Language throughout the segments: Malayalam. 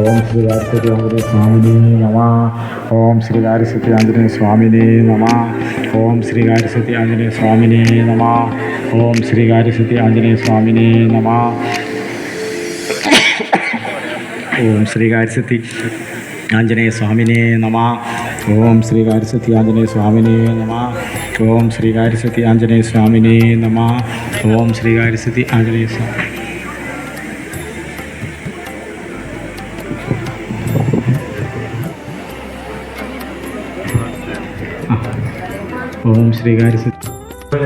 ഓം ശ്രീ വാരസതി ആഞ്ജനേയ സ്വാമിനേ നമ. ഓം ശ്രീ വാരസതി ആഞ്ജനേയ സ്വാമിനേ നമ. ഓം ശ്രീ വാരസതി ആഞ്ജനേയ സ്വാമിനേ നമ. ഓം ശ്രീ വാരസതി ആഞ്ജനേയ സ്വാമിനേ നമ. ഓം ശ്രീ വാരസതി ആഞ്ജനേയ സ്വാമിനേ നമ. ഓം ശ്രീ വാരസതി ആഞ്ജനേയ സ്വാമിനേ നമ. ഓം ശ്രീ വാരസതി ആഞ്ജനേയ സ്വാമിനേ നമ. ഓം ശ്രീ വാരസതി ആഞ്ജനേയ സ്വാമി. ഓം ശ്രീ വാരസതി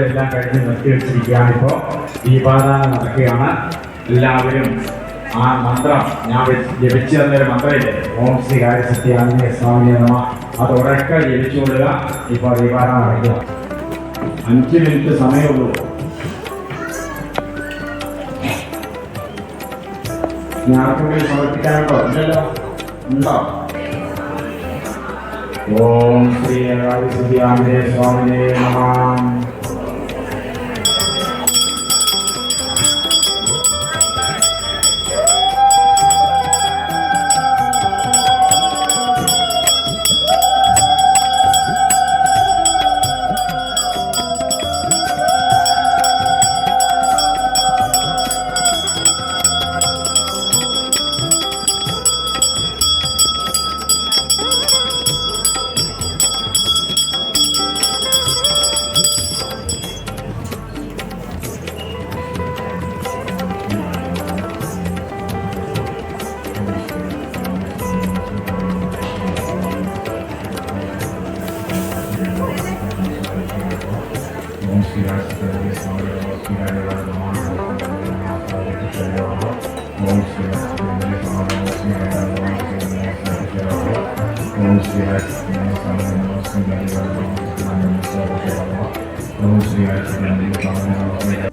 എല്ലാം കഴിഞ്ഞ് നിർത്തി വെച്ചിരിക്കുകയാണ്. ഇപ്പോൾ ദീപാരാധന നടക്കുകയാണ്. എല്ലാവരും ആ മന്ത്രം ഞാൻ ജപിച്ചു തന്നൊരു മന്ത്രമില്ലേ, ഓം ശ്രീ വാരസതി ആഞ്ജനേയ സ്വാമിനേ നമ, അത് ഉറക്കെ ജപിച്ചുകൊള്ളുക. ഇപ്പോൾ ദീപാരാധന നടക്കുക. 5 മിനിറ്റ് സമയമുള്ളൂ. ഇനി ആർക്കെങ്കിലും സമർപ്പിക്കാനുണ്ടോ? ഇല്ലല്ലോ, ഉണ്ടോ? ഓം ശ്രീ വാരസതി ആഞ്ജനേയ സ്വാമിനേ നമ. Om Sri